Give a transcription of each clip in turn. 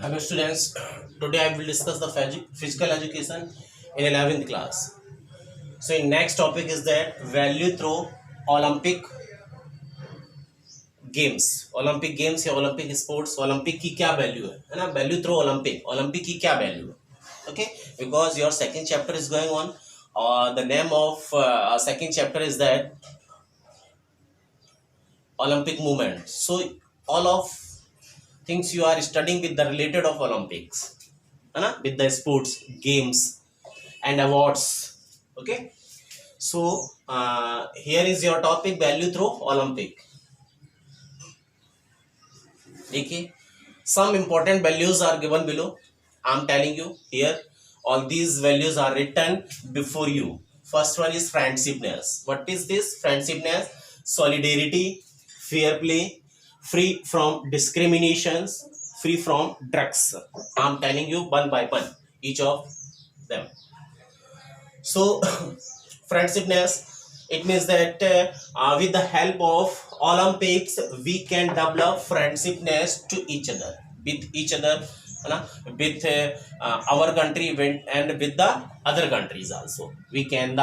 Hello students, today I will discuss the physical education in 11th class. So in next topic is that value through Olympic games. Olympic games या Olympic sports, Olympic की क्या value है ना? Value through Olympic की क्या value है? Okay, because your second chapter is going on. The name of second chapter is that Olympic movement. So all of things you are studying with the related of Olympics, है ना? With the sports, games and awards. Okay, so here is your topic value through Olympic. देखिए, some important values are given below. I am telling you here, all these values are written before you. First one is friendshipness. What is this friendshipness? Solidarity, fair play, free from discriminations, free from drugs. I am telling you one by one each of them. So friendshipness, it means that with the help of Olympics we can develop friendshipness to each other, with each other, with our country and with the other countries also. We can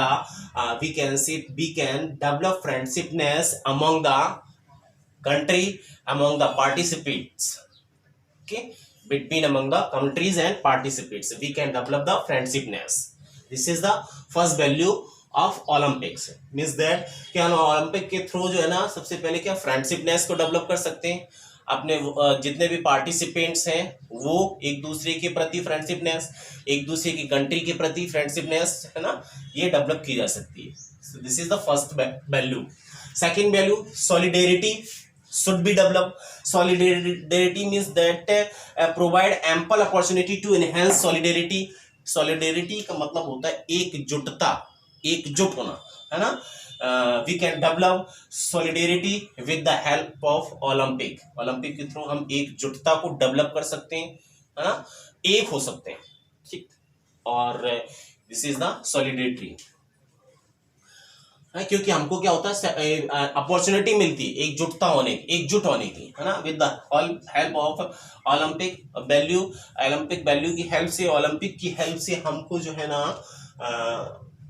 develop friendshipness among the country, among the participants. Okay, between among the countries and participants we can develop the friendshipness. This is the first value of Olympics. Means that कि हम Olympic के through जो है ना सबसे पहले क्या फ्रेंडशिपनेस को डेवलप कर सकते हैं. अपने जितने भी पार्टिसिपेंट्स हैं वो एक दूसरे के प्रति फ्रेंडशिपनेस, एक दूसरे की कंट्री के प्रति फ्रेंडशिपनेस है ना, ये डेवलप की जा सकती है. So this is the first value. Second value solidarity should be developed. Solidarity means that provide ample opportunity to enhance solidarity. Solidarity का मतलब होता है एकजुटता, एकजुट होना, है ना. We can develop solidarity with the help of Olympic. Olympic के थ्रू हम एकजुटता को डेवलप कर सकते हैं, है ना, एक हो सकते हैं. ठीक, और दिस इज द solidarity. क्योंकि हमको क्या होता है अपॉर्चुनिटी मिलती है एकजुट होने की, है ना, with the help of Olympic value की हेल्प से, ओलंपिक की हेल्प से हमको जो है ना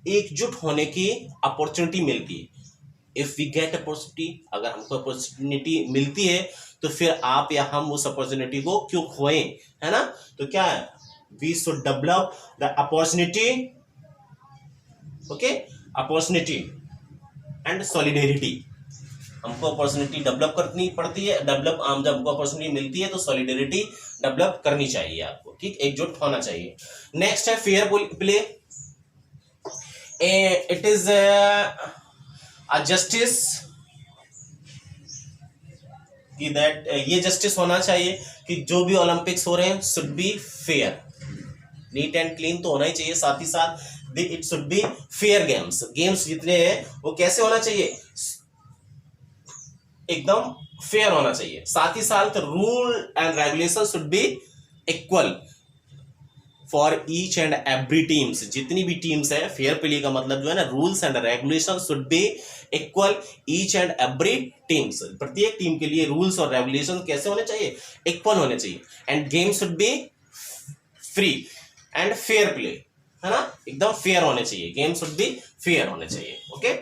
एकजुट होने की अपॉर्चुनिटी मिलती है. इफ वी गेट अपॉर्चुनिटी, अगर हमको अपॉर्चुनिटी मिलती है तो फिर आप या हम उस अपॉर्चुनिटी को क्यों खोएं, है ना. तो क्या है, we should develop the opportunity. Okay, opportunity and solidarity. हमको अपॉर्चुनिटी डेवलप करनी पड़ती है. जब हमको अपॉर्चुनिटी मिलती है तो सॉलिडेरिटी डेवलप करनी चाहिए आपको. ठीक, एकजुट होना चाहिए. नेक्स्ट है fair play. It is a justice कि दैट ये जस्टिस होना चाहिए कि जो भी ओलंपिक्स हो रहे हैं should be fair, neat and clean तो होना ही चाहिए. साथ ही साथ it should be fair games जितने हैं वो कैसे होना चाहिए, एकदम फेयर होना चाहिए. साथ ही साथ rule and regulation should be equal for each and every teams. जितनी भी टीम्स है, फेयर प्ले का मतलब जो है ना, rules and regulation should be equal each and every teams. प्रत्येक टीम के लिए रूल्स और रेगुलेशन कैसे होने चाहिए, इक्वल होने चाहिए. End game should be free and fair play, है ना, एकदम फेयर होने चाहिए. गेम शुड बी फेयर होने चाहिए. ओके,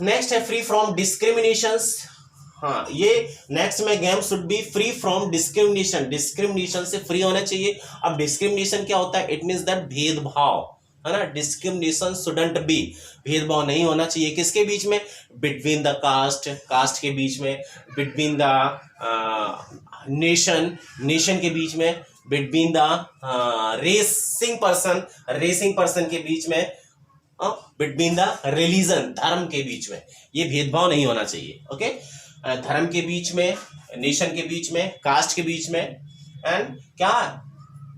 नेक्स्ट है फ्री फ्रॉम डिस्क्रिमिनेशंस. हाँ, ये नेक्स्ट में game should be free from discrimination से फ्री होना चाहिए. अब डिस्क्रिमिनेशन क्या होता है, इट मींस दैट भेदभाव, है ना. डिस्क्रिमिनेशन शुडंट बी, भेदभाव नहीं होना चाहिए. किसके बीच में, बिटवीन द कास्ट के बीच में, बिटवीन द नेशन के बीच में, बिटवीन द रेसिंग पर्सन के बीच में, बिटवीन द रिलीजन, धर्म के बीच में. ये भेदभाव नहीं होना चाहिए. ओके, धर्म के बीच में, नेशन के बीच में, कास्ट के बीच में. एंड क्या,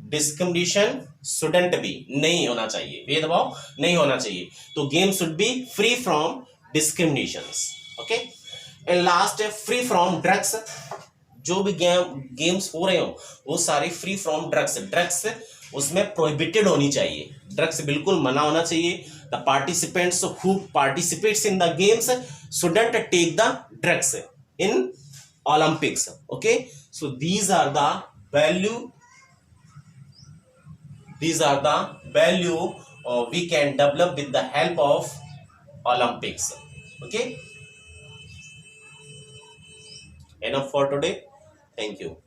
डिस्क्रिमिनेशन शुडंट बी, नहीं होना चाहिए, भेदभाव नहीं होना चाहिए. तो game should be free from discriminations. Okay, and last है फ्री फ्रॉम ड्रग्स. जो भी गेम्स हो रहे हो वो सारे फ्री फ्रॉम ड्रग्स उसमें प्रोहिबिटेड होनी चाहिए. ड्रग्स बिल्कुल मना होना चाहिए. The participants who participates in the games shouldn't take the drugs in Olympics. Okay, so these are the value. These are the value we can develop with the help of Olympics. Okay, enough for today. Thank you.